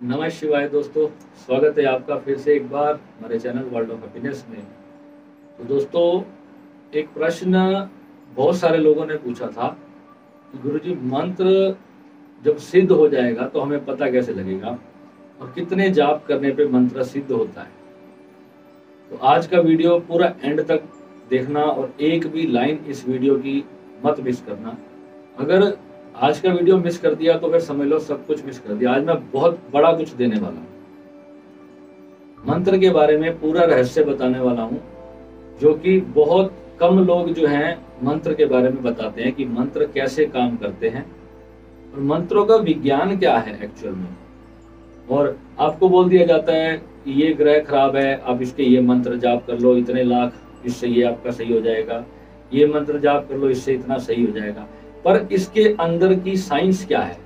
नमः शिवाय दोस्तों, स्वागत है आपका फिर से एक बार हमारे चैनल वर्ल्ड ऑफ हैप्पीनेस में। तो दोस्तों, एक प्रश्न बहुत सारे लोगों ने पूछा था कि गुरुजी, मंत्र जब सिद्ध हो जाएगा तो हमें पता कैसे लगेगा और कितने जाप करने पे मंत्र सिद्ध होता है। तो आज का वीडियो पूरा एंड तक देखना और एक भी लाइन इस वीडियो की मत मिस करना। अगर आज का वीडियो मिस कर दिया तो फिर समझ लो सब कुछ मिस कर दिया। आज मैं बहुत बड़ा कुछ देने वाला हूँ, मंत्र के बारे में पूरा रहस्य बताने वाला हूँ, जो कि बहुत कम लोग जो हैं मंत्र के बारे में बताते हैं कि मंत्र कैसे काम करते हैं और मंत्रों का विज्ञान क्या है एक्चुअल में। और आपको बोल दिया जाता है कि ये ग्रह खराब है, आप इसके ये मंत्र जाप कर लो, इतने लाख, इससे ये आपका सही हो जाएगा, ये मंत्र जाप कर लो, इससे इतना सही हो जाएगा। पर इसके अंदर की साइंस क्या है,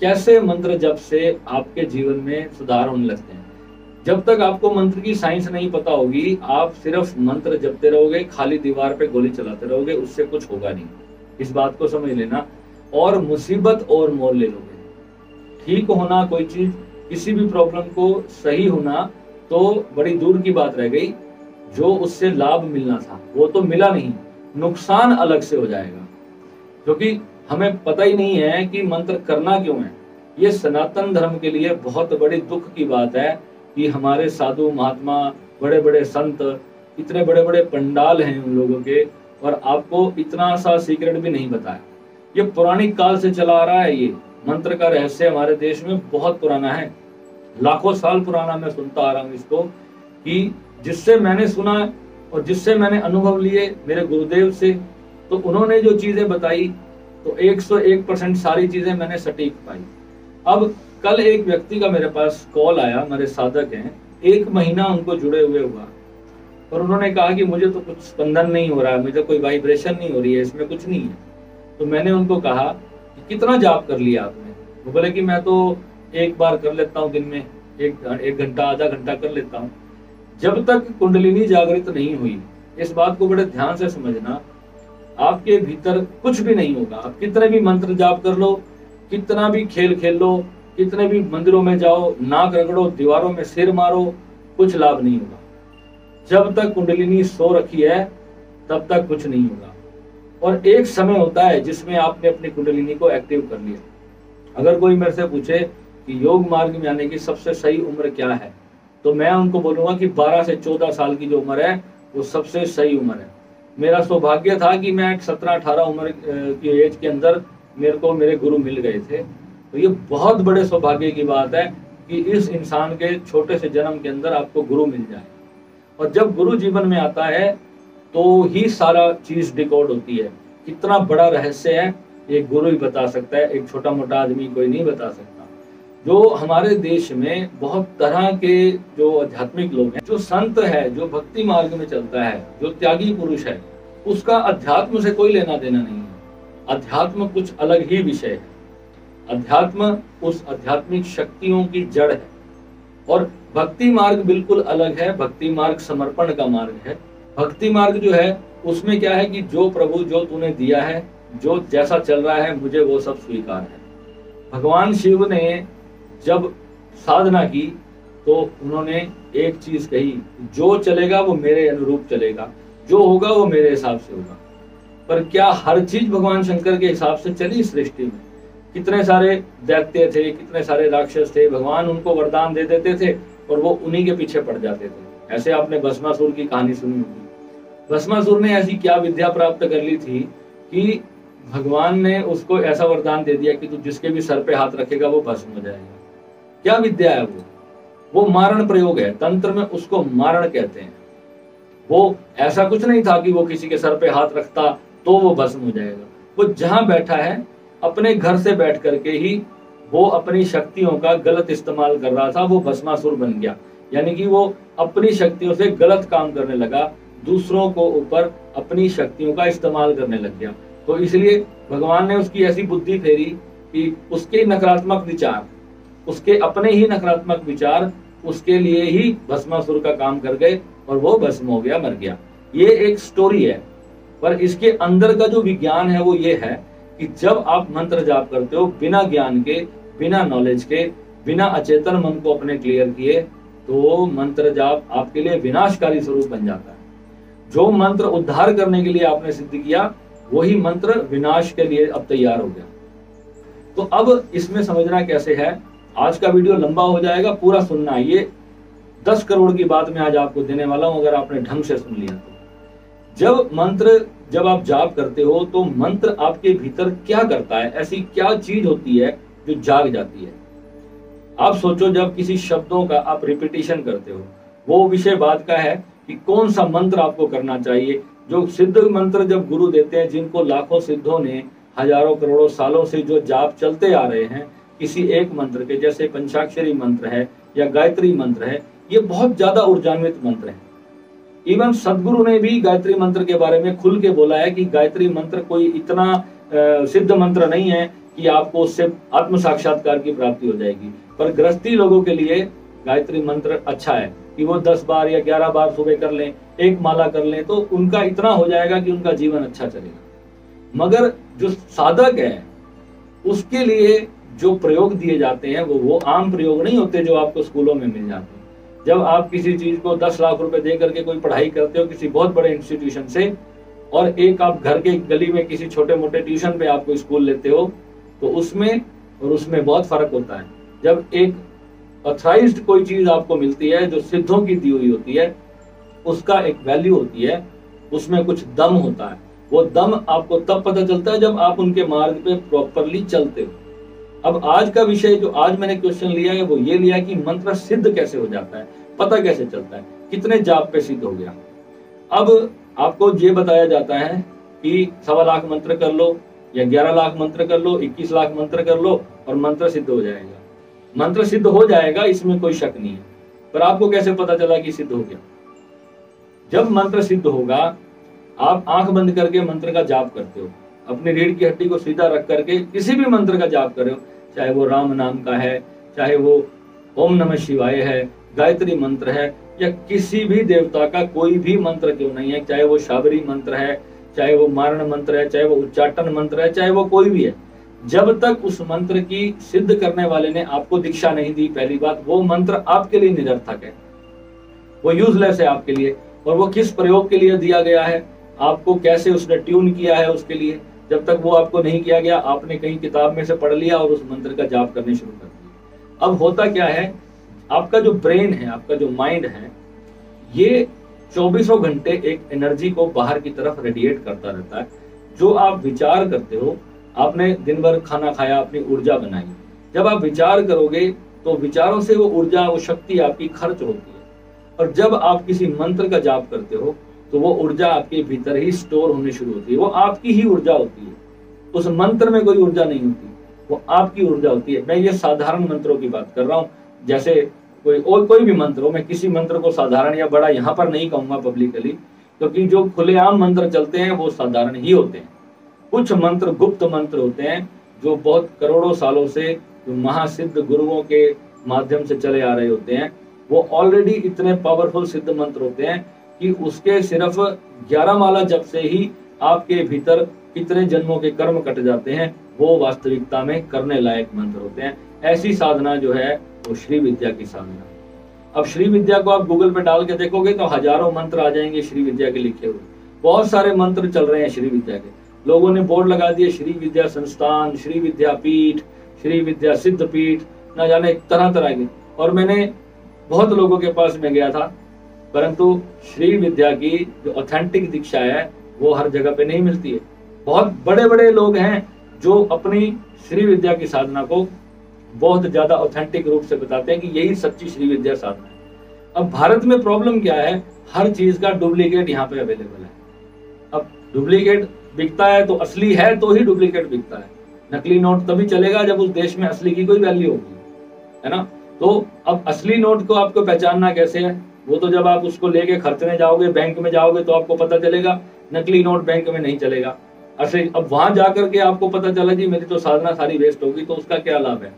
कैसे मंत्र जप से आपके जीवन में सुधार होने लगते हैं। जब तक आपको मंत्र की साइंस नहीं पता होगी, आप सिर्फ मंत्र जपते रहोगे, खाली दीवार पे गोली चलाते रहोगे, उससे कुछ होगा नहीं। इस बात को समझ लेना और मुसीबत और मोल ले लोगे। ठीक होना कोई चीज, किसी भी प्रॉब्लम को सही होना तो बड़ी दूर की बात रह गई, जो उससे लाभ मिलना था वो तो मिला नहीं, नुकसान अलग से हो जाएगा। क्योंकि हमें पता ही नहीं है कि मंत्र करना क्यों है। ये सनातन धर्म के लिए बहुत बड़ी दुख की बात है कि हमारे साधु महात्मा, बड़े बड़े संत, इतने बड़े बड़े पंडाल हैं उन लोगों के, और आपको इतना सा सीक्रेट भी नहीं बताया। ये पुरानी काल से चला आ रहा है। ये मंत्र का रहस्य हमारे देश में बहुत पुराना है, लाखों साल पुराना। मैं सुनता आ रहा हूँ इसको, कि जिससे मैंने सुना और जिससे मैंने अनुभव लिए मेरे गुरुदेव से, तो उन्होंने जो चीजें बताई तो 101% सारी चीजें मैंने सटीक पाई। अब कल एक व्यक्ति का मेरे पास कॉल आया, मेरे साधक हैं, 1 महीना उनको जुड़े हुए हुआ, और उन्होंने कहा कि मुझे तो कुछ स्पंदन नहीं हो रहा है, मुझे कोई वाइब्रेशन नहीं हो रही है, इसमें कुछ नहीं है। तो मैंने उनको कहा कि कितना जाप कर लिया आपने। वो बोले कि मैं तो एक बार कर लेता हूँ दिन में, एक घंटा, आधा घंटा कर लेता हूँ। जब तक कुंडलिनी जागृत नहीं हुई, इस बात को बड़े ध्यान से समझना, आपके भीतर कुछ भी नहीं होगा। आप कितने भी मंत्र जाप कर लो, कितना भी खेल खेल लो, कितने भी मंदिरों में जाओ, नाक रगड़ो, दीवारों में सिर मारो, कुछ लाभ नहीं होगा। जब तक कुंडलिनी सो रखी है तब तक कुछ नहीं होगा। और एक समय होता है जिसमें आपने अपनी कुंडलिनी को एक्टिव कर लिया। अगर कोई मेरे से पूछे कि योग मार्ग में आने की सबसे सही उम्र क्या है, तो मैं उनको बोलूंगा कि 12 से 14 साल की जो उम्र है वो सबसे सही उम्र है। मेरा सौभाग्य था कि मैं 17-18 उम्र की एज के अंदर मेरे को मेरे गुरु मिल गए थे। तो ये बहुत बड़े सौभाग्य की बात है कि इस इंसान के छोटे से जन्म के अंदर आपको गुरु मिल जाए। और जब गुरु जीवन में आता है तो ही सारा चीज डिकोड होती है। कितना बड़ा रहस्य है एक गुरु ही बता सकता है, एक छोटा मोटा आदमी कोई नहीं बता सकता। जो हमारे देश में बहुत तरह के जो आध्यात्मिक लोग हैं, जो संत है, जो भक्ति मार्ग में चलता है, जो त्यागी पुरुष है, उसका अध्यात्म से कोई लेना देना नहीं है। अध्यात्म कुछ अलग ही विषय है। अध्यात्म उस आध्यात्मिक शक्तियों की जड़ है, और भक्ति मार्ग बिल्कुल अलग है। भक्ति मार्ग समर्पण का मार्ग है। भक्ति मार्ग जो है उसमें क्या है कि जो प्रभु जो तूने दिया है, जो जैसा चल रहा है, मुझे वो सब स्वीकार है। भगवान शिव ने जब साधना की तो उन्होंने एक चीज कही, जो चलेगा वो मेरे अनुरूप चलेगा, जो होगा वो मेरे हिसाब से होगा। पर क्या हर चीज भगवान शंकर के हिसाब से चली सृष्टि में? कितने सारे दैत्य थे, कितने सारे राक्षस थे, भगवान उनको वरदान दे देते थे और वो उन्हीं के पीछे पड़ जाते थे। ऐसे आपने भस्मासुर की कहानी सुनी होगी। भस्मासुर ने ऐसी क्या विद्या प्राप्त कर ली थी कि भगवान ने उसको ऐसा वरदान दे दिया कि तू जिसके भी सर पे हाथ रखेगा वो भस्म हो जाएगा। क्या विद्या है वो मारण प्रयोग है। तंत्र में उसको मारण कहते हैं। वो ऐसा कुछ नहीं था कि वो किसी के सर पे हाथ रखता तो वो भस्म हो जाएगा। वो जहां बैठा है, अपने घर से बैठ करके ही वो अपनी शक्तियों का गलत इस्तेमाल कर रहा था, वो भस्मासुर बन गया। यानी कि वो अपनी शक्तियों से गलत काम करने लगा, दूसरों को ऊपर अपनी शक्तियों का इस्तेमाल करने लग गया। तो इसलिए भगवान ने उसकी ऐसी बुद्धि फेरी कि उसके नकारात्मक विचार, उसके अपने ही नकारात्मक विचार उसके लिए ही भस्मासुर का काम कर गए और वो भस्म हो गया, मर गया। ये एक स्टोरी है, पर इसके अंदर का जो विज्ञान है वो ये है कि जब आप मंत्र जाप करते हो बिना ज्ञान के, बिना नॉलेज के, बिना अचेतन मन को अपने क्लियर किए तो मंत्र जाप आपके लिए विनाशकारी स्वरूप बन जाता है। जो मंत्र उद्धार करने के लिए आपने सिद्ध किया वही मंत्र विनाश के लिए अब तैयार हो गया। तो अब इसमें समझना कैसे है, आज का वीडियो लंबा हो जाएगा, पूरा सुनना है। ये 10 करोड़ की बात मैं आज आपको देने वाला हूं, अगर आपने ढंग से सुन लिया तो। जब आप जाप करते हो तो मंत्र आपके भीतर क्या करता है, ऐसी क्या चीज होती है जो जाग जाती है। आप सोचो, जब किसी शब्दों का आप रिपीटिशन करते हो, वो विषय बात का है कि कौन सा मंत्र आपको करना चाहिए। जो सिद्ध मंत्र जब गुरु देते हैं, जिनको लाखों सिद्धों ने हजारों करोड़ों सालों से जो जाप चलते आ रहे हैं किसी एक मंत्र के, जैसे पंचाक्षरी मंत्र है या गायत्री मंत्र है, ये बहुत ज्यादा ऊर्जान्वित मंत्र है। इवन सदगुरु ने भी गायत्री मंत्र के बारे में खुल के बोला है कि गायत्री मंत्र कोई इतना सिद्ध मंत्र नहीं है कि आपको उससे आत्म साक्षात्कार की प्राप्ति हो जाएगी। पर गृहस्थी लोगों के लिए गायत्री मंत्र अच्छा है कि वो 10 बार या 11 बार सुबह कर लें, एक माला कर लें, तो उनका इतना हो जाएगा कि उनका जीवन अच्छा चलेगा। मगर जो साधक है उसके लिए जो प्रयोग दिए जाते हैं वो आम प्रयोग नहीं होते जो आपको स्कूलों में मिल जाते हैं। जब आप किसी चीज को 10 लाख रुपए दे करके कोई पढ़ाई करते हो किसी बहुत बड़े इंस्टीट्यूशन से, और एक आप घर के गली में किसी छोटे मोटे ट्यूशन पे आपको स्कूल लेते हो, तो उसमें और उसमें बहुत फर्क होता है। जब एक ऑथराइज्ड कोई चीज आपको मिलती है जो सिद्धों की दी हुई होती है, उसका एक वैल्यू होती है, उसमें कुछ दम होता है। वो दम आपको तब पता चलता है जब आप उनके मार्ग पे प्रॉपरली चलते हो। अब आज का विषय जो आज मैंने क्वेश्चन लिया है वो ये लिया कि मंत्र सिद्ध कैसे हो जाता है, पता कैसे चलता है, कितने जाप पे सिद्ध हो गया। अब आपको ये बताया जाता है कि 1.25 लाख मंत्र कर लो या 11 लाख मंत्र कर लो, 21 लाख मंत्र कर लो और मंत्र सिद्ध हो जाएगा। मंत्र सिद्ध हो जाएगा, इसमें कोई शक नहीं है। पर आपको कैसे पता चला कि सिद्ध हो गया? जब मंत्र सिद्ध होगा, आप आंख बंद करके मंत्र का जाप करते हो, अपनी रीढ़ की हड्डी को सीधा रख करके किसी भी मंत्र का जाप कर रहे हो, चाहे वो राम नाम का है, चाहे वो ओम नमः शिवाय है, गायत्री मंत्र है, या किसी भी देवता का कोई भी मंत्र क्यों नहीं है, चाहे वो शाबरी मंत्र है, चाहे वो मारण मंत्र है, चाहे वो उच्चाटन मंत्र है, चाहे वो कोई भी है, जब तक उस मंत्र की सिद्ध करने वाले ने आपको दीक्षा नहीं दी, पहली बात, वो मंत्र आपके लिए निरर्थक है, वो यूजलेस है आपके लिए। और वो किस प्रयोग के लिए दिया गया है, आपको कैसे उसने ट्यून किया है उसके लिए, जब तक वो आपको नहीं किया गया, आपने कहीं किताब में से पढ़ लिया और उस मंत्र का जाप करने शुरू कर दिया। अब होता क्या है, आपका जो ब्रेन है, आपका जो माइंड है, ये 24 घंटे एक एनर्जी को बाहर की तरफ रेडिएट करता रहता है। जो आप विचार करते हो, आपने दिन भर खाना खाया, अपनी ऊर्जा बनाई, जब आप विचार करोगे तो विचारों से वो ऊर्जा, वो शक्ति आपकी खर्च होती है। और जब आप किसी मंत्र का जाप करते हो तो वो ऊर्जा आपके भीतर ही स्टोर होने शुरू होती है, वो आपकी ही ऊर्जा होती है, उस मंत्र में कोई ऊर्जा नहीं होती, वो आपकी ऊर्जा होती है। मैं ये साधारण मंत्रों की बात कर रहा हूँ, जैसे कोई भी मंत्र हो, मैं किसी मंत्र को साधारण या बड़ा यहाँ पर नहीं कहूंगा पब्लिकली, क्योंकि जो खुलेआम मंत्र चलते हैं वो साधारण ही होते हैं। कुछ मंत्र गुप्त मंत्र होते हैं जो बहुत करोड़ों सालों से जो महासिद्ध गुरुओं के माध्यम से चले आ रहे होते हैं, वो ऑलरेडी इतने पावरफुल सिद्ध मंत्र होते हैं कि उसके सिर्फ 11 माला जप से ही आपके भीतर कितने जन्मों के कर्म कट जाते हैं, वो वास्तविकता में करने लायक मंत्र होते हैं। ऐसी साधना जो है वो श्री विद्या की साधना। अब श्री विद्या को आप गूगल पे डाल के देखोगे तो हजारों मंत्र आ जाएंगे श्री विद्या के लिखे हुए, बहुत सारे मंत्र चल रहे हैं श्री विद्या के। लोगों ने बोर्ड लगा दिए श्री विद्या संस्थान, श्री विद्या पीठ, श्री विद्या सिद्ध पीठ, न जाने तरह तरह के। और मैंने बहुत लोगों के पास में गया था, परंतु श्री विद्या की जो ऑथेंटिक दीक्षा है वो हर जगह पे नहीं मिलती है। बहुत बड़े बड़े लोग हैं जो अपनी श्री विद्या की साधना को बहुत ज्यादा ऑथेंटिक रूप से बताते हैं कि यही सच्ची श्री विद्या साधना है। अब भारत में प्रॉब्लम क्या है, हर चीज का डुप्लीकेट यहाँ पे अवेलेबल है। अब डुप्लीकेट बिकता है तो असली है तो ही डुप्लीकेट बिकता है। नकली नोट तभी चलेगा जब उस देश में असली की कोई वैल्यू होगी, है ना। तो अब असली नोट को आपको पहचानना कैसे है, वो तो जब आप उसको लेके खर्चने जाओगे, बैंक में जाओगे तो आपको पता चलेगा। नकली नोट बैंक में नहीं चलेगा। अब वहां जाकर के आपको पता चला जी मेरी तो साधना सारी वेस्ट होगी, तो उसका क्या लाभ है।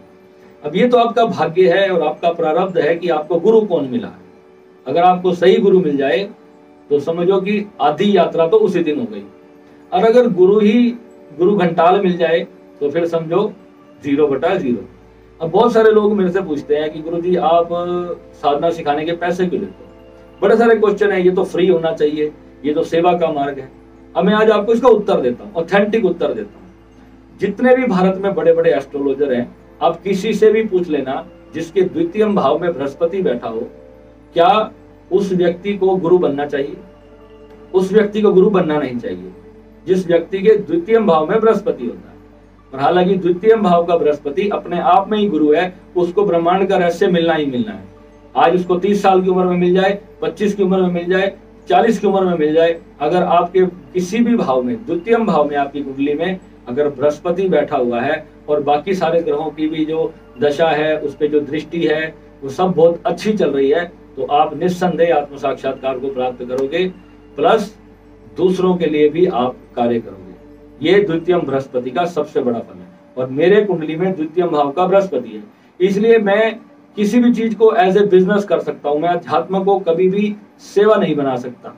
अब ये तो आपका भाग्य है और आपका प्रारब्ध है कि आपको गुरु कौन मिला है। अगर आपको सही गुरु मिल जाए तो समझो कि आधी यात्रा तो उसी दिन हो गई। और अगर गुरु घंटाल मिल जाए तो फिर समझो 0/0। अब बहुत सारे लोग मेरे से पूछते हैं कि गुरुजी आप साधना सिखाने के पैसे क्यों लेते हो? बड़े सारे क्वेश्चन है, ये तो फ्री होना चाहिए, ये तो सेवा का मार्ग है। अब मैं आज आपको इसका उत्तर देता हूँ, ऑथेंटिक उत्तर देता हूँ। जितने भी भारत में बड़े बड़े एस्ट्रोलॉजर हैं, आप किसी से भी पूछ लेना जिसके द्वितीय भाव में बृहस्पति बैठा हो, क्या उस व्यक्ति को गुरु बनना चाहिए? उस व्यक्ति को गुरु बनना नहीं चाहिए जिस व्यक्ति के द्वितीय भाव में बृहस्पति होता है। और हालांकि द्वितीय भाव का बृहस्पति अपने आप में ही गुरु है, उसको ब्रह्मांड का रहस्य मिलना ही मिलना है। आज उसको 30 साल की उम्र में मिल जाए, 25 की उम्र में मिल जाए, 40 की उम्र में मिल जाए, अगर आपके किसी भी भाव में, द्वितीय भाव में, आपकी कुंडली में अगर बृहस्पति बैठा हुआ है और बाकी सारे ग्रहों की भी जो दशा है, उस पर जो दृष्टि है, वो सब बहुत अच्छी चल रही है, तो आप निस्संदेह आत्म साक्षात्कार को प्राप्त करोगे, प्लस दूसरों के लिए भी आप कार्य करोगे। ये द्वितीय बृहस्पति का सबसे बड़ा फल है। और मेरे कुंडली में द्वितीय भाव का बृहस्पति है, इसलिए मैं किसी भी चीज को एज ए बिजनेस कर सकता हूं। मैं अध्यात्म को कभी भी सेवा नहीं बना सकता।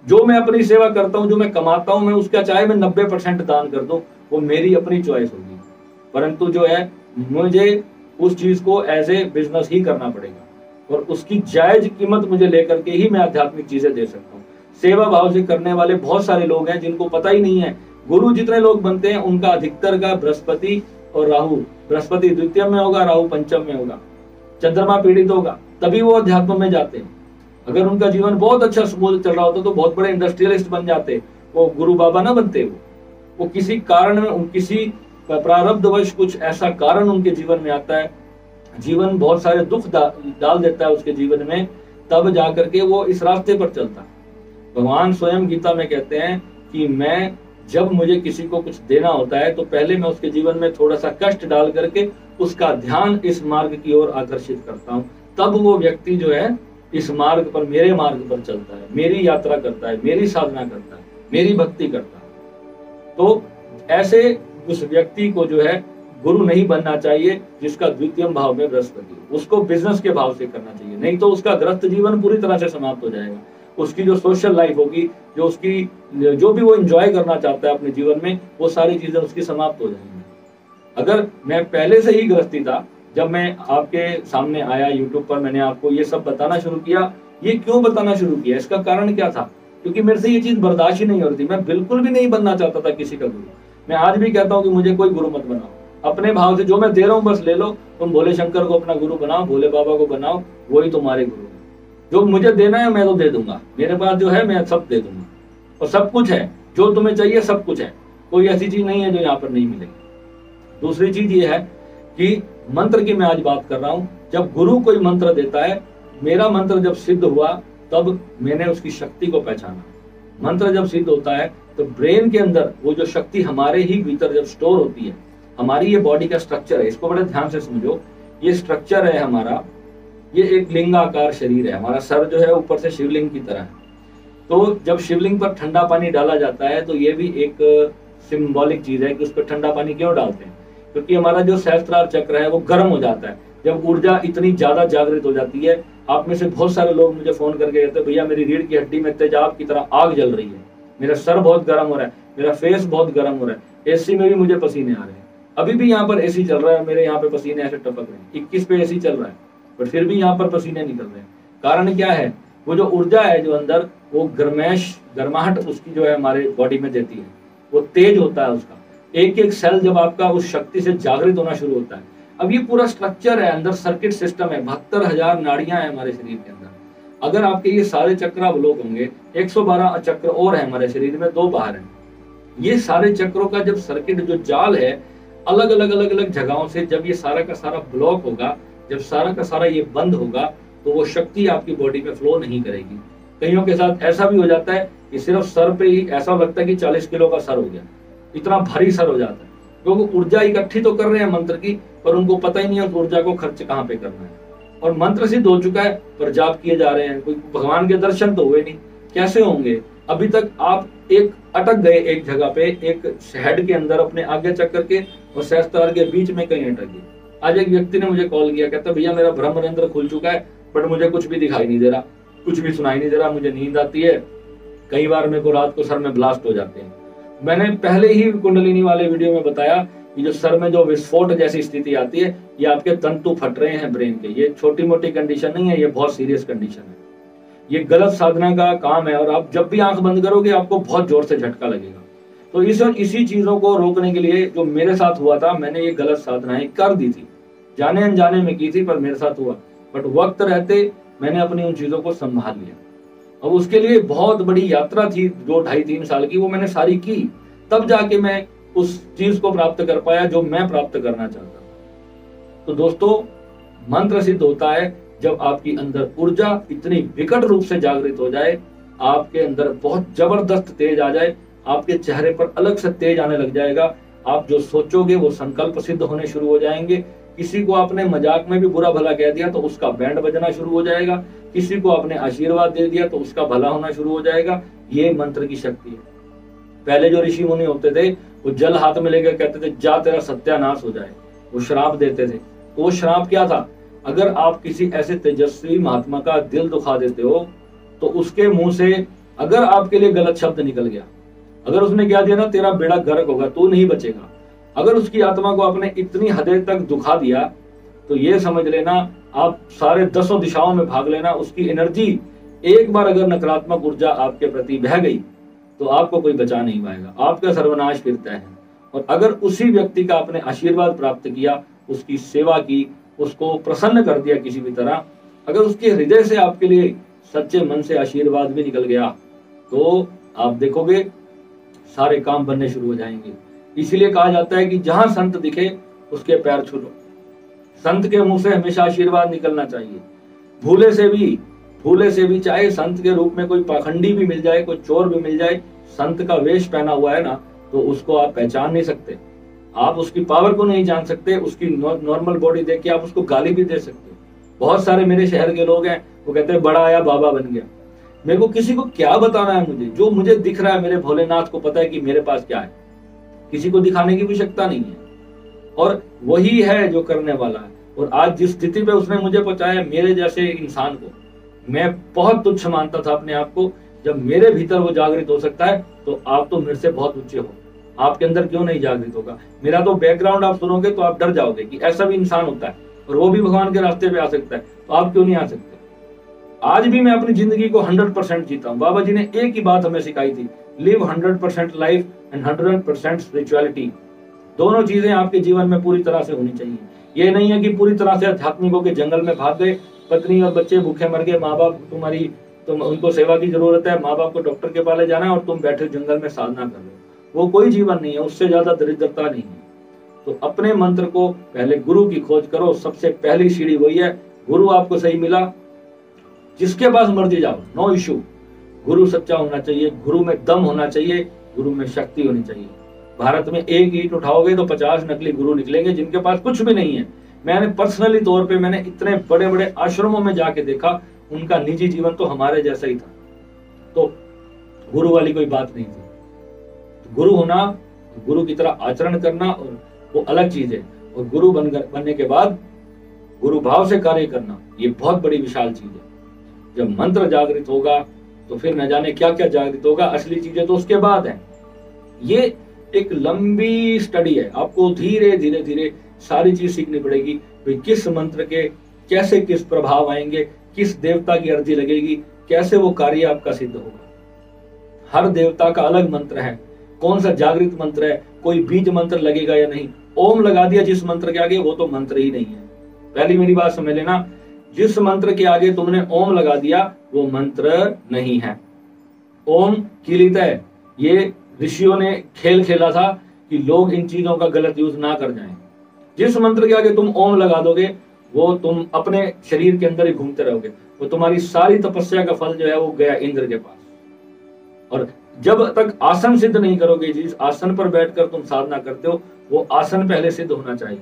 जो मैं अपनी सेवा करता हूं, जो मैं कमाता हूं, मैं उसका चाहे मैं 90% दान कर दूं, वो मेरी अपनी चॉइस होगी। परंतु जो है, मुझे उस चीज को एज ए बिजनेस ही करना पड़ेगा और उसकी जायज कीमत मुझे लेकर के ही मैं आध्यात्मिक चीजें दे सकता हूँ। सेवा भाव से करने वाले बहुत सारे लोग हैं जिनको पता ही नहीं है। गुरु जितने लोग बनते हैं उनका अधिकतर का बृहस्पति और राहु, बृहस्पति द्वितीय में होगा, राहु पंचम में होगा, चंद्रमा पीड़ित होगा, तभी वो अध्यात्म में जाते हैं। अगर उनका जीवन बहुत अच्छा स्मूथ चल रहा होता तो बहुत बड़े इंडस्ट्रियलिस्ट बन जाते, वो गुरु बाबा ना बनते। वो किसी कारण में, किसी प्रारब्धवश कुछ ऐसा कारण उनके जीवन में आता है, जीवन बहुत सारे दुख डाल देता है उसके जीवन में, तब जाकर के वो इस रास्ते पर चलता है। भगवान स्वयं गीता में कहते हैं कि मैं जब मुझे किसी को कुछ देना होता है तो पहले मैं उसके जीवन में थोड़ा सा कष्ट डाल करके उसका ध्यान इस मार्ग की ओर आकर्षित करता हूँ, तब वो व्यक्ति जो है इस मार्ग पर, मेरे मार्ग पर चलता है, मेरी यात्रा करता है, मेरी साधना करता है, मेरी भक्ति करता है। तो ऐसे उस व्यक्ति को जो है गुरु नहीं बनना चाहिए जिसका द्वितीय भाव में बृहस्पति हो। उसको बिजनेस के भाव से करना चाहिए, नहीं तो उसका ग्रस्त जीवन पूरी तरह से समाप्त हो जाएगा। उसकी जो सोशल लाइफ होगी, जो उसकी जो भी वो एंजॉय करना चाहता है अपने जीवन में, वो सारी चीजें उसकी समाप्त हो जाएंगी। अगर मैं पहले से ही गृहस्थी था, जब मैं आपके सामने आया यूट्यूब पर, मैंने आपको ये सब बताना शुरू किया। ये क्यों बताना शुरू किया, इसका कारण क्या था? क्योंकि मेरे से ये चीज बर्दाश्त ही नहीं हो रही थी। मैं बिल्कुल भी नहीं बनना चाहता था किसी का गुरु। मैं आज भी कहता हूँ कि मुझे कोई गुरु मत बनाओ, अपने भाव से जो मैं दे रहा हूँ बस ले लो। तुम भोले शंकर को अपना गुरु बनाओ, भोले बाबा को बनाओ, वही तुम्हारे गुरु है। जो मुझे देना है मैं तो दे दूंगा, मेरे पास जो है मैं सब दे दूंगा, और सब कुछ है जो तुम्हें चाहिए, सब कुछ है। कोई ऐसी चीज नहीं है जो यहाँ पर नहीं मिलेगी। दूसरी चीज ये है कि मंत्र की मैं आज बात कर रहा हूँ। जब गुरु कोई मंत्र देता है, मेरा मंत्र जब सिद्ध हुआ तब मैंने उसकी शक्ति को पहचाना। मंत्र जब सिद्ध होता है तो ब्रेन के अंदर वो जो शक्ति हमारे ही भीतर जब स्टोर होती है, हमारी ये बॉडी का स्ट्रक्चर है, इसको बड़े ध्यान से समझो। ये स्ट्रक्चर है हमारा, ये एक लिंगाकार शरीर है। हमारा सर जो है ऊपर से शिवलिंग की तरह है। तो जब शिवलिंग पर ठंडा पानी डाला जाता है तो ये भी एक सिंबॉलिक चीज है कि उस पर ठंडा पानी क्यों डालते हैं, क्योंकि हमारा जो सहस्त्रार चक्र है वो गर्म हो जाता है जब ऊर्जा इतनी ज्यादा जागृत हो जाती है। आप में से बहुत सारे लोग मुझे फोन करके कहते हैं, भैया मेरी रीढ़ की हड्डी में तेजाब की तरह आग जल रही है, मेरा सर बहुत गर्म हो रहा है, मेरा फेस बहुत गर्म हो रहा है, एसी में भी मुझे पसीने आ रहे हैं। अभी भी यहाँ पर एसी चल रहा है, मेरे यहाँ पे पसीने ऐसे टपक रहे हैं। 21 पे एसी चल रहा है, पर फिर भी यहाँ पर पसीने निकल रहे हैं। कारण क्या है? वो जो ऊर्जा है जो अंदर, वो गर्माहट उसकी जो है हमारे बॉडी में देती है, वो तेज होता है उसका। एक एक सेल जब आपका उस शक्ति से जागृत होना शुरू होता है। अब ये पूरा स्ट्रक्चर है, अंदर सर्किट सिस्टम है, 72,000 नाड़ियां हैं हमारे शरीर के अंदर। अगर आपके ये सारे चक्र अवलोक होंगे, 112 चक्र और है हमारे शरीर में, 2 बाहर हैं। ये सारे चक्रों का जब सर्किट जो जाल है, अलग अलग जगहों से जब ये सारा का सारा ब्लॉक होगा, जब सारा का सारा ये बंद होगा, तो वो शक्ति आपकी बॉडी में फ्लो नहीं करेगी। कईयों के साथ ऐसा भी हो जाता है कि सिर्फ सर पे ही ऐसा लगता है कि 40 किलो का सर हो गया, इतना भारी सर हो जाता है, क्योंकि ऊर्जा इकट्ठी तो कर रहे हैं मंत्र की, पर उनको पता ही नहीं है उस ऊर्जा को खर्च कहाँ पे करना है। और मंत्र सिद्ध हो चुका है पर जाप किए जा रहे हैं, कोई भगवान के दर्शन तो हुए नहीं। कैसे होंगे? अभी तक आप एक अटक गए एक जगह पे, एक हेड के अंदर अपने आगे चक्कर के और सहस्त्रार के बीच में कहीं अटक गए। आज एक व्यक्ति ने मुझे कॉल किया, कहता भैया मेरा ब्रह्मरंध्र खुल चुका है, बट मुझे कुछ भी दिखाई नहीं दे रहा, कुछ भी सुनाई नहीं दे रहा, मुझे नींद आती है, कई बार मेरे को रात को सर में ब्लास्ट हो जाते हैं। मैंने पहले ही कुंडलिनी वाले वीडियो में बताया, ये जो सर में जो विस्फोट जैसी स्थिति आती है, ये आपके तंतु फट रहे हैं ब्रेन के। ये छोटी मोटी कंडीशन नहीं है, ये बहुत सीरियस कंडीशन है। ये गलत साधना का काम है और आप जब भी आंख बंद करोगे आपको बहुत जोर से झटका लगेगा। तो इसी चीजों को रोकने के लिए जो मेरे साथ हुआ था, मैंने ये गलत साधनाएं कर दी थी, जाने अनजाने में की थी, पर मेरे साथ हुआ। बट वक्त रहते मैंने अपनी उन चीजों को संभाल लिया। अब उसके लिए बहुत बड़ी यात्रा थी जो 2.5-3 साल की, वो मैंने सारी की, तब जाके मैं उस चीज को प्राप्त कर पाया जो मैं प्राप्त करना चाहता था। तो दोस्तों, मंत्र सिद्ध होता है जब आपकी अंदर ऊर्जा इतनी विकट रूप से जागृत हो जाए, आपके अंदर बहुत जबरदस्त तेज आ जाए, आपके चेहरे पर अलग से तेज आने लग जाएगा। आप जो सोचोगे वो संकल्प सिद्ध होने शुरू हो जाएंगे। किसी को आपने मजाक में भी बुरा भला कह दिया तो उसका बैंड बजना शुरू हो जाएगा। किसी को आपने आशीर्वाद दे दिया तो उसका भला होना शुरू हो जाएगा। ये मंत्र की शक्ति है। पहले जो ऋषि मुनि होते थे, वो जल हाथ में लेकर कहते थे जा तेरा सत्यानाश हो जाए, वो श्राप देते थे। तो वो श्राप क्या था? अगर आप किसी ऐसे तेजस्वी महात्मा का दिल दुखा देते हो तो उसके मुंह से अगर आपके लिए गलत शब्द निकल गया, अगर उसने कह दिया ना तेरा बेड़ा गर्क होगा, तू नहीं बचेगा, अगर उसकी आत्मा को आपने इतनी हदें तक दुखा दिया, तो ये समझ लेना आप सारे 10 दिशाओं में भाग लेना। उसकी एनर्जी एक बार अगर नकारात्मक ऊर्जा आपके प्रति बह गई तो आपको कोई बचा नहीं पाएगा, आपका सर्वनाश फिर तय है। और अगर उसी व्यक्ति का आपने आशीर्वाद प्राप्त किया, उसकी सेवा की, उसको प्रसन्न कर दिया किसी भी तरह, अगर उसके हृदय से आपके लिए सच्चे मन से आशीर्वाद भी निकल गया, तो आप देखोगे सारे काम बनने शुरू हो जाएंगे। इसीलिए कहा जाता है कि जहां संत दिखे उसके पैर छू लो। संत के मुंह से हमेशा आशीर्वाद निकलना चाहिए। भूले से भी चाहे संत के रूप में कोई पाखंडी भी मिल जाए, कोई चोर भी मिल जाए, संत का वेश पहना हुआ है ना, तो उसको आप पहचान नहीं सकते, आप उसकी पावर को नहीं जान सकते। उसकी नॉर्मल बॉडी देख के आप उसको गाली भी दे सकते हो। बहुत सारे मेरे शहर के लोग हैं, वो कहते हैं बड़ा आया बाबा बन गया। मेरे को किसी को क्या बताना है? मुझे जो मुझे दिख रहा है, मेरे भोलेनाथ को पता है कि मेरे पास क्या है, किसी को दिखाने की आवश्यकता नहीं है। और वही है जो करने वाला है। और आज जिस स्थिति पे उसने मुझे पहुंचाया, मेरे जैसे इंसान को मैं बहुत तुच्छ मानता था अपने आप को, जब मेरे भीतर वो जागृत हो सकता है तो आप तो मेरे से बहुत ऊंचे हो, आपके अंदर क्यों नहीं जागृत होगा? मेरा तो बैकग्राउंड आप सुनोगे तो आप डर जाओगे कि ऐसा भी इंसान होता है और वो भी भगवान के रास्ते पे आ सकता है, तो आप क्यों नहीं आ सकते? आज भी मैं अपनी जिंदगी को 100% जीता हूँ। बाबा जी ने एक ही बात हमें सिखाई थी, लिव 100% लाइफ एंड 100% स्पिरिचुअलिटी। दोनों चीजें आपके जीवन में पूरी तरह से होनी चाहिए। ये नहीं है कि पूरी तरह से आध्यात्मिकों के जंगल में भाग गए, पत्नी और बच्चे भूखे मर गए, माँ बाप तुम उनको सेवा की जरूरत है, माँ बाप को डॉक्टर के पाले जाना है और तुम बैठे जंगल में साधना कर रहे हो। वो कोई जीवन नहीं है, उससे ज्यादा दरिद्रता नहीं है। तो अपने मंत्र को पहले गुरु की खोज करो। सबसे पहली सीढ़ी वही है, गुरु आपको सही मिला, जिसके पास मर्जी जाओ, नो इश्यू। गुरु सच्चा होना चाहिए, गुरु में दम होना चाहिए, गुरु में शक्ति होनी चाहिए। भारत में एक ईंट उठाओगे तो 50 नकली गुरु निकलेंगे जिनके पास कुछ भी नहीं है। मैंने पर्सनली तौर पे मैंने इतने बड़े बड़े आश्रमों में जाके देखा, उनका निजी जीवन तो हमारे जैसा ही था। तो गुरु वाली कोई बात नहीं थी। तो गुरु होना, गुरु की तरह आचरण करना, और वो अलग चीज है। और गुरु बनने के बाद गुरु भाव से कार्य करना, ये बहुत बड़ी विशाल चीज है। जब मंत्र जागृत होगा तो फिर न जाने क्या क्या जागृत होगा। असली चीजें तो उसके बाद है। ये एक लंबी स्टडी है, आपको धीरे धीरे धीरे सारी चीज सीखनी पड़ेगी। भाई किस मंत्र के कैसे किस प्रभाव आएंगे, किस देवता की अर्जी लगेगी, कैसे वो कार्य आपका सिद्ध होगा। हर देवता का अलग मंत्र है, कौन सा जागृत मंत्र है, कोई बीज मंत्र लगेगा या नहीं। ओम लगा दिया जिस मंत्र के आगे, वो तो मंत्र ही नहीं है। पहली मेरी बात समझ लेना, जिस मंत्र के आगे तुमने ओम लगा दिया वो मंत्र नहीं है। ओम कीलित है। ये ऋषियों ने खेल खेला था कि लोग इन चीजों का गलत यूज ना कर जाएं। जिस मंत्र के आगे तुम ओम लगा दोगे वो तुम अपने शरीर के अंदर ही घूमते रहोगे। वो तुम्हारी सारी तपस्या का फल जो है वो गया इंद्र के पास। और जब तक आसन सिद्ध नहीं करोगे, जिस आसन पर बैठकर तुम साधना करते हो वो आसन पहले सिद्ध होना चाहिए।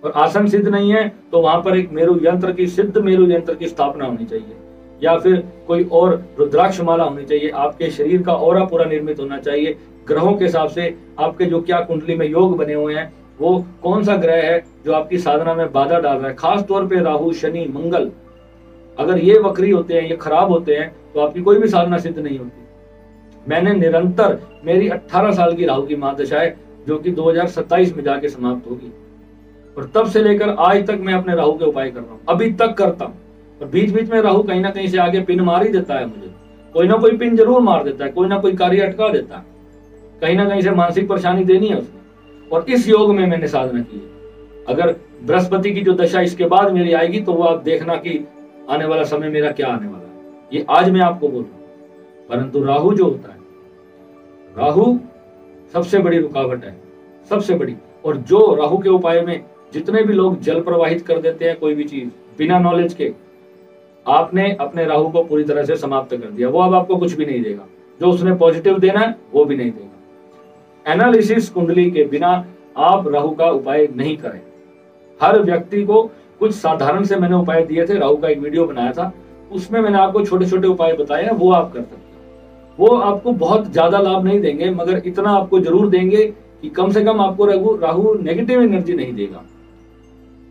और आसन सिद्ध नहीं है तो वहां पर एक मेरु यंत्र की, सिद्ध मेरु यंत्र की स्थापना होनी चाहिए, या फिर कोई और रुद्राक्ष माला होनी चाहिए। आपके शरीर का ऑरा पूरा निर्मित होना चाहिए। ग्रहों के हिसाब से आपके जो क्या कुंडली में योग बने हुए हैं, वो कौन सा ग्रह है जो आपकी साधना में बाधा डाल रहा है। खास तौर पे राहु, शनि, मंगल, अगर ये वक्री होते हैं, ये खराब होते हैं, तो आपकी कोई भी साधना सिद्ध नहीं होती। मैंने निरंतर, मेरी 18 साल की राहु की महादशा है, जो कि 2027 में जाके समाप्त होगी। और तब से लेकर आज तक मैं अपने राहु के उपाय कर रहा हूँ, अभी तक करता हूँ। और बीच बीच में राहु कहीं ना कहीं से आगे पिन मार ही देता है मुझे, कोई ना कोई पिन जरूर मार देता है, कोई ना कोई कार्य अटका देता है, कहीं ना कहीं से मानसिक परेशानी देनी है उसको। और इस योग में मैंने साधना की है। अगर बृहस्पति की जो दशा इसके बाद मेरी आएगी तो वो आप देखना कि आने वाला समय मेरा क्या आने वाला है, ये आज मैं आपको बोल रहा हूं। परंतु राहु जो होता है, राहु सबसे बड़ी रुकावट है, सबसे बड़ी। और जो राहु के उपाय में जितने भी लोग जल प्रवाहित कर देते हैं कोई भी चीज बिना नॉलेज के, आपने अपने राहु को पूरी तरह से समाप्त कर दिया। वो अब आपको कुछ भी नहीं देगा, जो उसने पॉजिटिव देना है वो भी नहीं देगा। एनालिसिस कुंडली के बिना आप राहु का उपाय नहीं करें। हर व्यक्ति को कुछ साधारण से मैंने उपाय दिए थे, राहु का एक वीडियो बनाया था, उसमें मैंने आपको छोटे छोटे उपाय बताए हैं, वो आप कर सकते हैं। वो आपको बहुत ज्यादा लाभ नहीं देंगे, मगर इतना आपको जरूर देंगे कि कम से कम आपको राहु नेगेटिव एनर्जी नहीं देगा।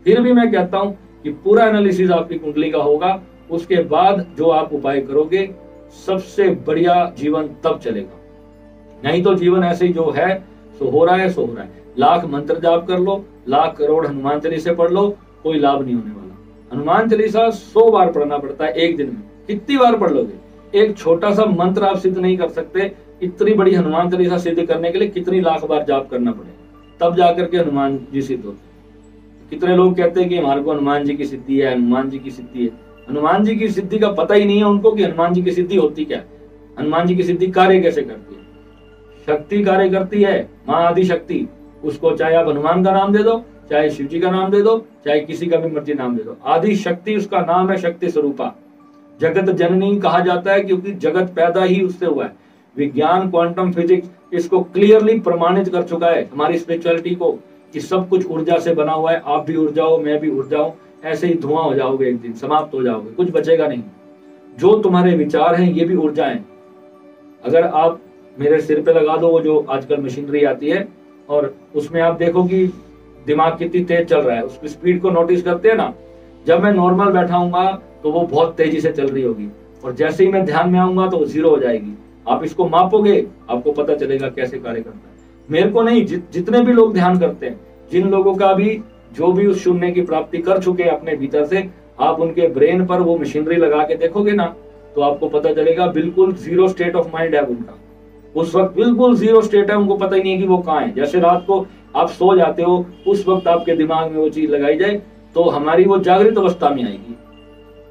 फिर भी मैं कहता हूं कि पूरा एनालिसिस आपकी कुंडली का होगा, उसके बाद जो आप उपाय करोगे सबसे बढ़िया जीवन तब चलेगा। नहीं तो जीवन ऐसे ही जो है सो हो रहा है, सो हो रहा है। लाख मंत्र जाप कर लो, लाख करोड़ हनुमान चालीसा पढ़ लो, कोई लाभ नहीं होने वाला। हनुमान चालीसा 100 बार पढ़ना पड़ता है एक दिन में, कितनी बार पढ़ लोगे? एक छोटा सा मंत्र आप सिद्ध नहीं कर सकते, इतनी बड़ी हनुमान चालीसा सिद्ध करने के लिए कितनी लाख बार जाप करना पड़े, तब जाकर के हनुमान जी सिद्ध होते। कितने लोग कहते हैं कि हमारे को हनुमान जी की सिद्धि है, हनुमान जी की सिद्धि है। हनुमान जी की सिद्धि का पता ही नहीं है उनको कि हनुमान जी की सिद्धि होती क्या है, हनुमान जी की सिद्धि कार्य कैसे करती है। शक्ति कार्य करती है, माँ आदि शक्ति, उसको चाहे आप हनुमान का नाम दे दो, चाहे शिव जी का नाम दे दो, चाहे किसी का भी मर्जी नाम दे दो, आदि शक्ति उसका नाम है, शक्ति स्वरूपा। जगत जननी कहा जाता है क्योंकि जगत पैदा ही उससे हुआ है। विज्ञान, क्वांटम फिजिक्स इसको क्लियरली प्रमाणित कर चुका है, हमारी स्पिरिचुअलिटी को, कि सब कुछ ऊर्जा से बना हुआ है। आप भी ऊर्जा हो, मैं भी ऊर्जा हूं, ऐसे ही धुआं हो जाओगे, एक दिन समाप्त हो जाओगे, कुछ बचेगा नहीं। जो तुम्हारे विचार हैं ये भी ऊर्जा है। अगर आप मेरे सिर पे लगा दो वो जो आजकल मशीनरी आती है, और उसमें आप देखो कि दिमाग कितनी तेज चल रहा है, उसकी स्पीड को नोटिस करते हैं ना। जब मैं नॉर्मल बैठा हूंगा तो वो बहुत तेजी से चल रही होगी, और जैसे ही मैं ध्यान में आऊंगा तो वो 0 हो जाएगी। आप इसको मापोगे, आपको पता चलेगा कैसे कार्य करता है। मेरे को नहीं, जितने भी लोग ध्यान करते हैं, जिन लोगों का भी जो भी उस शून्य की प्राप्ति कर चुके हैं अपने भीतर से, आप उनके ब्रेन पर वो मशीनरी लगा के देखोगे ना, तो आपको पता चलेगा बिल्कुल 0 स्टेट ऑफ माइंड है उनका। उस वक्त बिल्कुल 0 स्टेट है, उनको पता ही नहीं है कि वो कहाँ है। जैसे रात को आप सो जाते हो, उस वक्त आपके दिमाग में वो चीज लगाई जाए तो हमारी वो जागृत अवस्था में आएगी।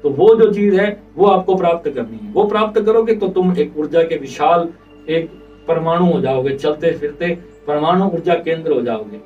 तो वो जो चीज है वो आपको प्राप्त करनी है। वो प्राप्त करोगे तो तुम एक ऊर्जा के विशाल एक परमाणु हो जाओगे, चलते फिरते परमाणु ऊर्जा केंद्र हो जाओगे।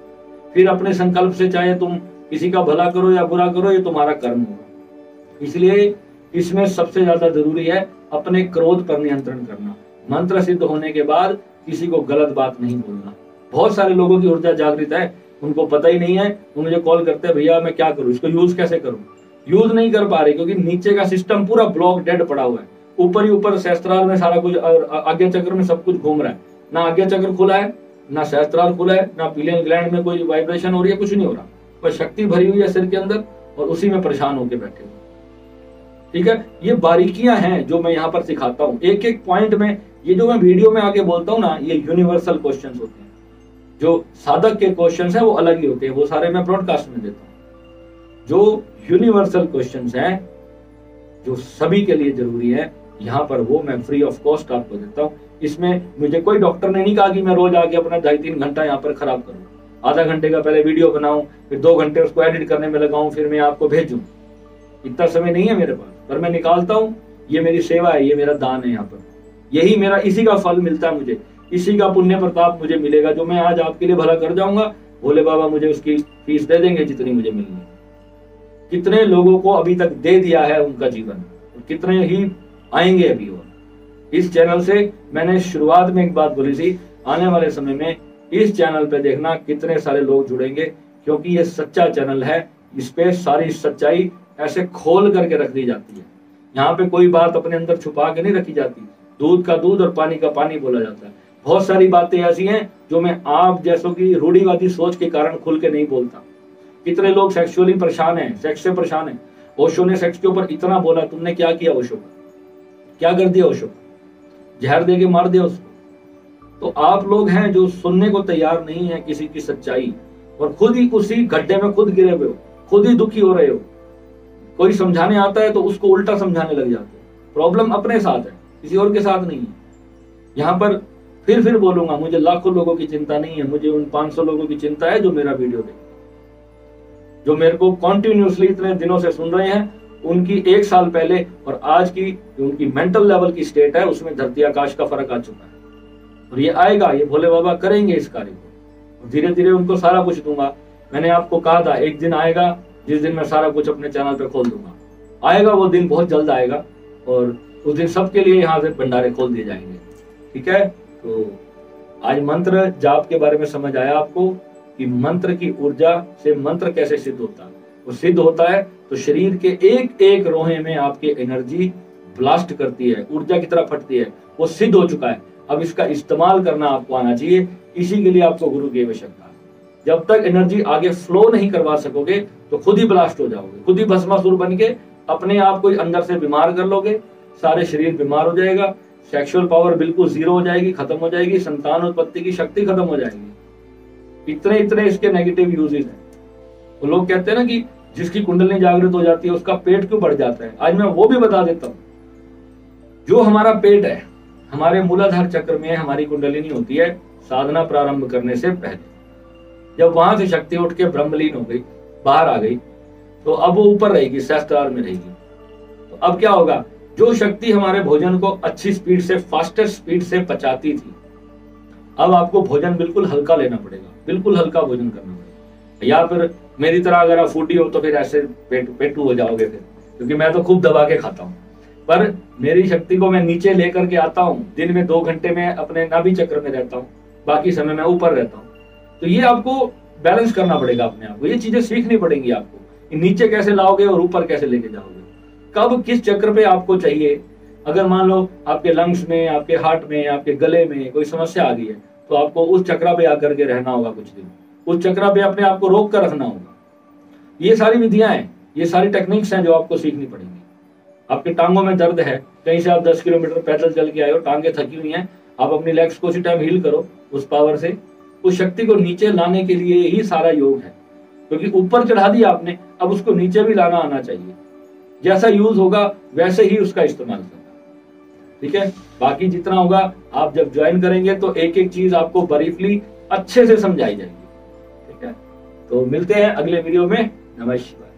फिर अपने संकल्प से चाहे तुम किसी का भला करो या बुरा करो, ये तुम्हारा कर्म होगा। इसलिए इसमें सबसे ज्यादा जरूरी है अपने क्रोध पर नियंत्रण करना। मंत्र सिद्ध होने के बाद किसी को गलत बात नहीं बोलना। बहुत सारे लोगों की ऊर्जा जागृत है, उनको पता ही नहीं है, वो मुझे कॉल करते हैं, भैया मैं क्या करूं, इसको यूज कैसे करूं। यूज नहीं कर पा रहे क्योंकि नीचे का सिस्टम पूरा ब्लॉक डेड पड़ा हुआ है। ऊपर ही ऊपर सहस्त्रार में सारा कुछ, आज्ञा चक्र में सब कुछ घूम रहा है, ना आज्ञा चक्र खुला है, ना सहस्त्रार खुला है, ना पीलियन ग्लैंड में कोई वाइब्रेशन हो रही है, कुछ नहीं हो रहा। बस शक्ति भरी हुई है सिर के अंदर और उसी में परेशान होकर बैठे हुए। ठीक है, ये बारीकियां हैं जो मैं यहाँ पर सिखाता हूँ एक एक पॉइंट में। ये जो मैं वीडियो में आगे बोलता हूँ ना, ये यूनिवर्सल क्वेश्चंस होते हैं। जो साधक के क्वेश्चंस हैं वो अलग ही होते हैं, वो सारे मैं ब्रॉडकास्ट में देता हूँ। जो यूनिवर्सल क्वेश्चंस हैं जो सभी के लिए जरूरी है, यहाँ पर वो मैं फ्री ऑफ कॉस्ट आपको देता हूँ। इसमें मुझे कोई डॉक्टर ने नहीं कहा कि मैं रोज आके अपना 2.5-3 घंटा यहाँ पर खराब करूँ, आधा घंटे का पहले वीडियो बनाऊं, फिर 2 घंटे उसको एडिट करने में लगाऊं, फिर मैं आपको भेजूं। इतना समय नहीं है मेरे पास, पर मैं निकालता हूँ। ये मेरी सेवा है, ये मेरा दान है। यहाँ पर यही मेरा, इसी का फल मिलता है मुझे, इसी का पुण्य प्रताप मुझे मिलेगा। जो मैं आज आपके लिए भला कर जाऊंगा, भोले बाबा मुझे उसकी फीस दे देंगे जितनी मुझे मिलनी है। कितने लोगों को अभी तक दे दिया है उनका जीवन, कितने ही आएंगे अभी। और इस चैनल से मैंने शुरुआत में एक बात बोली थी, आने वाले समय में इस चैनल पे देखना कितने सारे लोग जुड़ेंगे, क्योंकि ये सच्चा चैनल है। इस पे सारी सच्चाई ऐसे खोल करके रख दी जाती है। यहाँ पे कोई बात अपने अंदर छुपा के नहीं रखी जाती। दूध का दूध और पानी का पानी बोला जाता है। बहुत सारी बातें ऐसी हैं जो मैं आप जैसों की रूढ़िवादी सोच के कारण खुल के नहीं बोलता। कितने लोग सेक्सुअली परेशान हैं, सेक्स से परेशान हैं। ओशो ने सेक्स के ऊपर इतना बोला, तुमने क्या किया? ओशो क्या कर दिया? ओशो जहर दे के मार दिया उसको। तो आप लोग हैं जो सुनने को तैयार नहीं है किसी की सच्चाई, और खुद ही उसी गड्ढे में खुद गिरे हुए हो, खुद ही दुखी हो रहे हो। कोई समझाने आता है तो उसको उल्टा समझाने लग जाते हो। प्रॉब्लम अपने साथ है, किसी और के साथ नहीं है। यहाँ पर फिर बोलूंगा, मुझे लाखों लोगों की चिंता नहीं है, मुझे उन 500 लोगों की चिंता है जो मेरा वीडियो देखें, जो मेरे को कॉन्टिन्यूसली इतने दिनों से सुन रहे हैं। उनकी 1 साल पहले और आज की जो उनकी मेंटल लेवल की स्टेट है, उसमें धरती आकाश का फर्क आ चुका है। और ये आएगा, ये भोले बाबा करेंगे इस कार्य को। धीरे धीरे उनको सारा कुछ दूंगा। मैंने आपको कहा था एक दिन आएगा जिस दिन मैं सारा कुछ अपने चैनल पे खोल दूंगा। आएगा वो दिन, बहुत जल्द आएगा, और उस दिन सबके लिए यहाँ से भंडारे खोल दिए जाएंगे। ठीक है, तो आज मंत्र जाप के बारे में समझ आया आपको कि मंत्र की ऊर्जा से मंत्र कैसे सिद्ध होता है। वो सिद्ध होता है तो शरीर के एक एक रोहे में आपकी एनर्जी ब्लास्ट करती है, ऊर्जा की तरह फटती है। वो सिद्ध हो चुका है, अब इसका इस्तेमाल करना आपको आना चाहिए। इसी के लिए आपको गुरु की आवश्यकता है। जब तक एनर्जी आगे फ्लो नहीं करवा सकोगे तो खुद ही ब्लास्ट हो जाओगे, खुद ही भस्मासुर बन के अपने आप को अंदर से बीमार कर लोगे, सारे शरीर बीमार हो जाएगा, सेक्सुअल पावर बिल्कुल जीरो हो जाएगी, खत्म हो जाएगी, संतान उत्पत्ति की शक्ति खत्म हो जाएगी। इतने इसके नेगेटिव यूजेस हैं। तो लोग कहते हैं ना कि जिसकी कुंडली जागृत हो जाती है उसका पेट क्यों बढ़ जाता है। आज मैं वो भी बता देता हूँ। जो हमारा पेट है, हमारे मूलाधार चक्र में हमारी कुंडलिनी होती है साधना प्रारंभ करने से पहले। जब वहां से शक्ति उठ के ब्रह्मलीन हो गई, बाहर आ गई, तो अब वो ऊपर रहेगी, सहस्त्रार में रहेगी। तो अब क्या होगा, जो शक्ति हमारे भोजन को अच्छी स्पीड से, फास्टेस्ट स्पीड से पचाती थी, अब आपको भोजन बिल्कुल हल्का लेना पड़ेगा, बिल्कुल हल्का भोजन करना पड़ेगा। या फिर मेरी तरह अगर आप फूडी हो तो फिर ऐसे पेटू हो जाओगे फिर, क्योंकि मैं तो खूब दबा के खाता हूँ। पर मेरी शक्ति को मैं नीचे लेकर के आता हूँ। दिन में 2 घंटे में अपने नाभि चक्र में रहता हूँ, बाकी समय मैं ऊपर रहता हूँ। तो ये आपको बैलेंस करना पड़ेगा अपने आप को। ये चीजें सीखनी पड़ेंगी आपको, नीचे कैसे लाओगे और ऊपर कैसे लेके जाओगे, कब किस चक्र पे आपको चाहिए। अगर मान लो आपके लंग्स में, आपके हार्ट में, आपके गले में कोई समस्या आ गई है, तो आपको उस चक्र पे आकर के रहना होगा कुछ दिन, उस चक्र पे अपने आप को रोक कर रखना होगा। ये सारी विधियां हैं, ये सारी टेक्निक्स हैं जो आपको सीखनी पड़ेंगी। आपके टांगों में दर्द है, कहीं से आप 10 किलोमीटर पैदल चल के आए हो, टांगे थकी हुई हैं, आप अपनी लेग्स को उसी टाइम हील करो उस पावर से। उस शक्ति को नीचे लाने के लिए ही सारा योग है, क्योंकि ऊपर चढ़ा दिया आपने, अब उसको नीचे भी लाना आना चाहिए। जैसा यूज होगा वैसे ही उसका इस्तेमाल करना। ठीक है, बाकी जितना होगा आप जब ज्वाइन करेंगे तो एक एक चीज आपको ब्रीफली अच्छे से समझाई जाएगी। ठीक है, तो मिलते हैं अगले वीडियो में। नमस्कार।